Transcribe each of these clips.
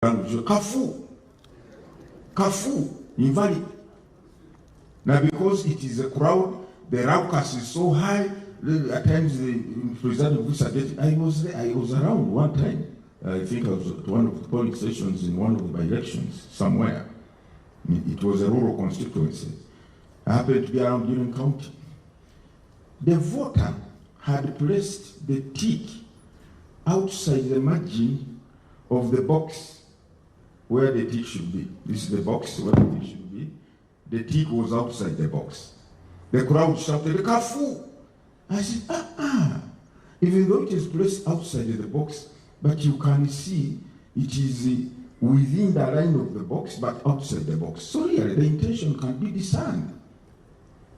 language, Kafu, invalid. Now because it is a crowd, the raucous is so high, at times the president of this, I was around one time. I think I was at one of the polling stations in one of the by-elections somewhere. It was a rural constituency. I happened to be around during counting. The voter had placed the tick outside the margin of the box where the tick should be. This is the box where the tick should be. The tick was outside the box. The crowd shouted, "Kafu!" I said, even though it is placed outside the box, but you can see it is within the line of the box, but outside the box. So really, the intention can be discerned.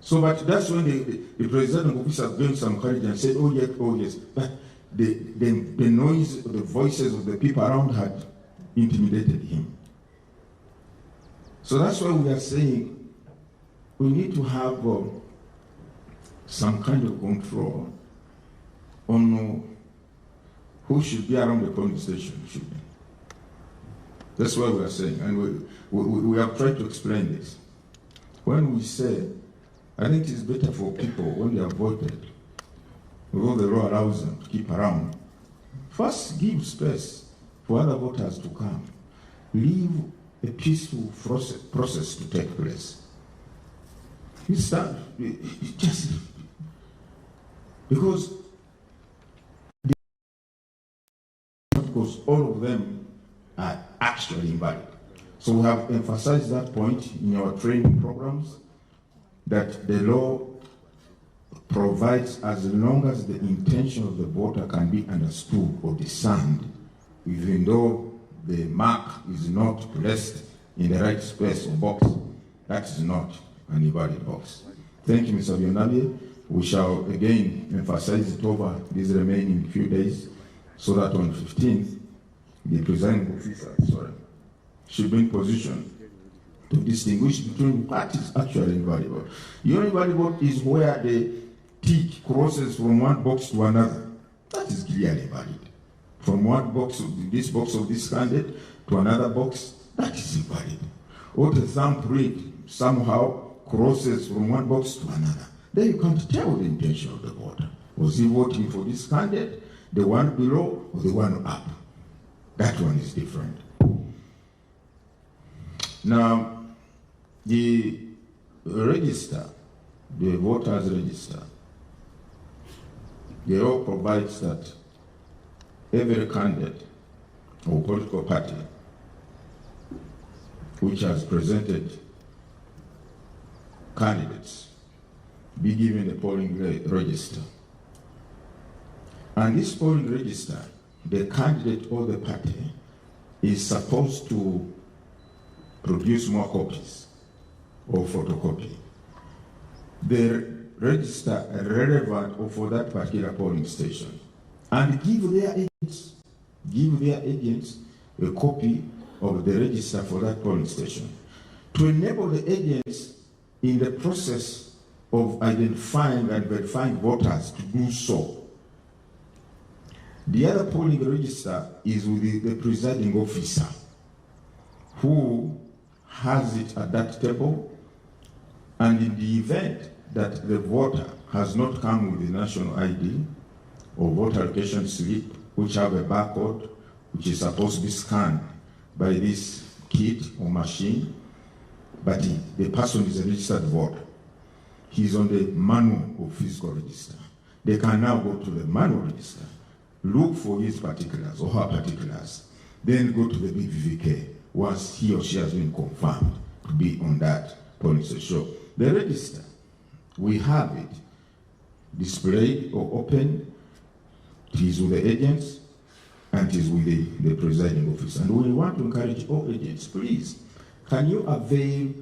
So, but that's when the presiding officer gained some courage and said, oh yes. But the noise, the voices of the people around had intimidated him. So that's why we are saying we need to have some kind of control on who should be around the polling station. That's what we are saying, and we have tried to explain this. When we say, I think it is better for people when they are voted, although the law allows them to keep around, first give space for other voters to come. Leave a peaceful process to take place. It's just because all of them are actually invalid. So we have emphasized that point in our training programs, that the law provides as long as the intention of the voter can be understood or discerned, even though the mark is not placed in the right space or box, that is not an invalid box. Thank you, Mr. Bionabi. We shall again emphasize it over these remaining few days, so that on 15th, the presiding officer should be in position to distinguish between what is actually invaluable. Invaluable is where the tick crosses from one box to another. That is clearly valid. From one box of this candidate to another box, that is invalid. Or the thumbprint somehow crosses from one box to another. Then you can't tell the intention of the voter. Was he voting for this candidate, the one below, or the one up? That one is different. Now, the register, the voters register, the law provides that every candidate or political party which has presented candidates be given a polling register. And this polling register, the candidate or the party is supposed to produce more copies or photocopy. The register relevant for that particular polling station, and give their agents a copy of the register for that polling station, to enable the agents in the process of identifying and verifying voters to do so. The other polling register is with the presiding officer, who has it at that table, and in the event that the voter has not come with the national ID or voter allocation slip, which have a barcode, which is supposed to be scanned by this kit or machine, but the person is a registered voter. He's on the manual or physical register. They can now go to the manual register, look for his particulars or her particulars, then go to the BVK once he or she has been confirmed to be on that polling station. The register, we have it displayed or open. It is with the agents and it is with the presiding officer. And we want to encourage all agents, please, can you avail,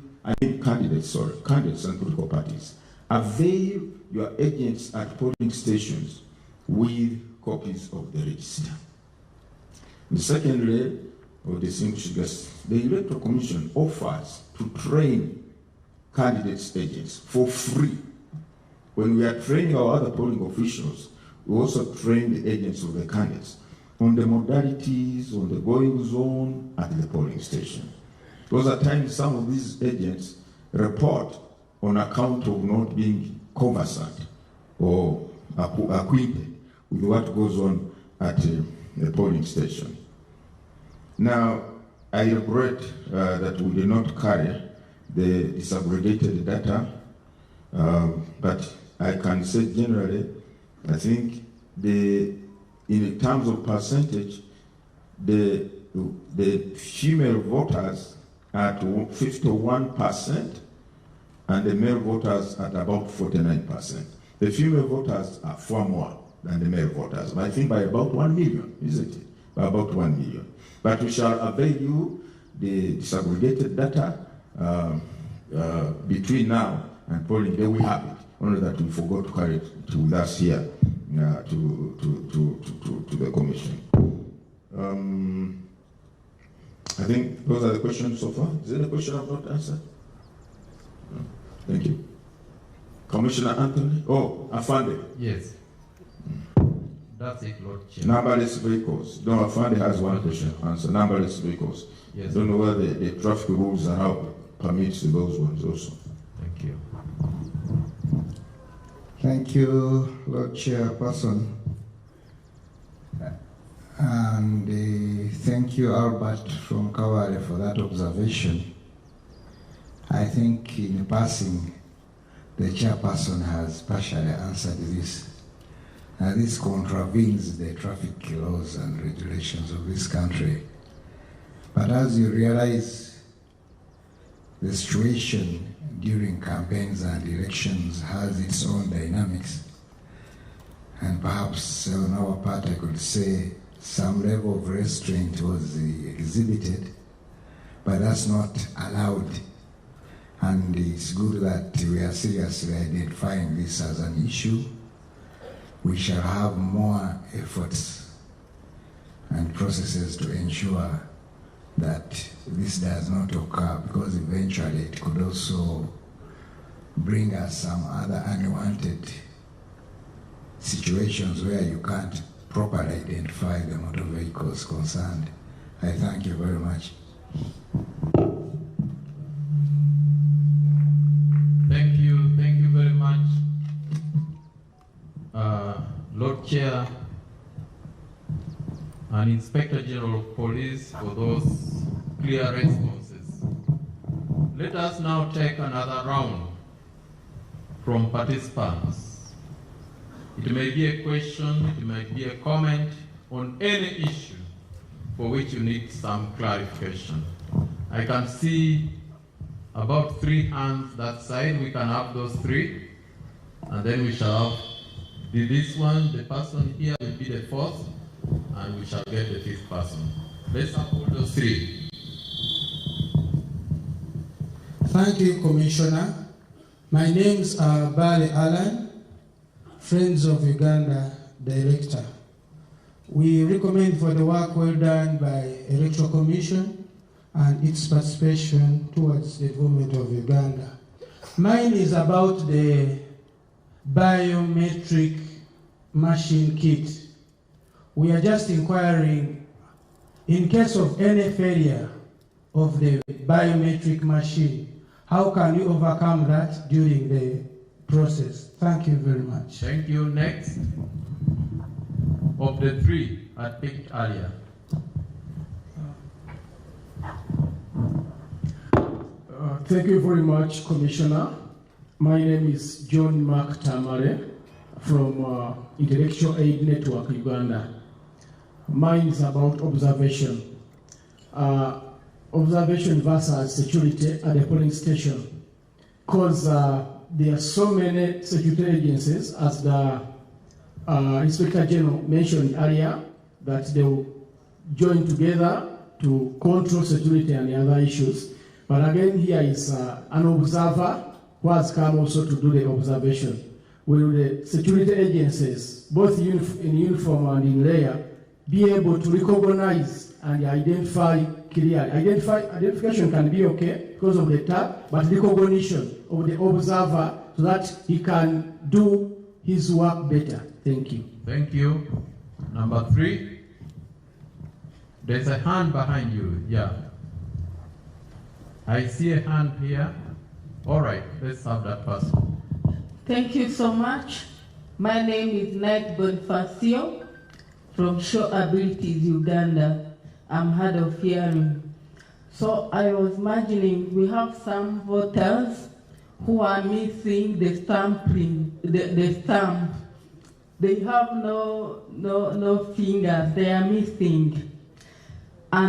candidates and political parties, avail your agents at polling stations with copies of the register. The second layer of distinguished guests, the Electoral Commission offers to train candidates' agents for free. When we are training our other polling officials, we also train the agents of the candidates. on the modalities, on the going zone at the polling station. Because at times some of these agents report on account of not being conversant or acquainted with what goes on at the polling station. Now, I regret that we did not carry the disaggregated data, but I can say generally, I think in terms of percentage, the female voters at 51% and the male voters at about 49%. The female voters are far more than the male voters, I think by about 1 million, isn't it? By about 1 million. But we shall avail you the disaggregated data between now and polling day. We have it, only that we forgot to carry it with us here to the commission. I think those are the questions so far. Is there a question I've not answered? No. Thank you. Commissioner Anthony? Oh, Afande. Yes. That's it, Lord Chair. Numberless vehicles. No, Afande has one question. Answer. Numberless vehicles. Yes. Don't know whether the traffic rules are how permits those ones also. Thank you. Thank you, Lord Chairperson. And thank you, Albert from Kawale, for that observation. I think in passing, the chairperson has partially answered this. This contravenes the traffic laws and regulations of this country. But as you realize, the situation during campaigns and elections has its own dynamics. And perhaps on our part, I could say some level of restraint was exhibited, but that's not allowed. And it's good that we are seriously identifying this as an issue. We shall have more efforts and processes to ensure that this does not occur, because eventually it could also bring us some other unwanted situations where you can't properly identify the motor vehicles concerned. I thank you very much. Thank you very much, Lord Chair and Inspector General of Police, for those clear responses. Let us now take another round from participants. It may be a question, it may be a comment on any issue for which you need some clarification. I can see about 3 hands that side. We can have those 3, and then we shall have this one. The person here will be the 4th, and we shall get the 5th person. Let's have all those 3. Thank you, Commissioner. My names are Bale Alan, Friends of Uganda Director. We recommend for the work well done by Electoral Commission and its participation towards the development of Uganda. Mine is about the biometric machine kit. We are just inquiring, in case of any failure of the biometric machine, how can you overcome that during the process? Thank you very much. Thank you. Next, of the 3 I picked earlier. Thank you very much, Commissioner. My name is John Mark Tamale from Intellectual Aid Network, Uganda. Mine is about observation. Observation versus security at the polling station. Because there are so many security agencies, as the Inspector General mentioned earlier, that they will join together to control security and the other issues. But again, here is an observer who has come also to do the observation. Will the security agencies, both in uniform and in layer, be able to recognize and identify clearly? Identification can be okay because of the tag, but recognition of the observer so that he can do his work better. Thank you. Thank you. Number 3. There's a hand behind you, yeah. I see a hand here. All right, let's have that person. Thank you so much. My name is Knight Bonifacio from Show Abilities, Uganda. I'm head of hearing. So I was imagining we have some voters who are missing the stamping, the stamp. They have no fingers, they are missing. And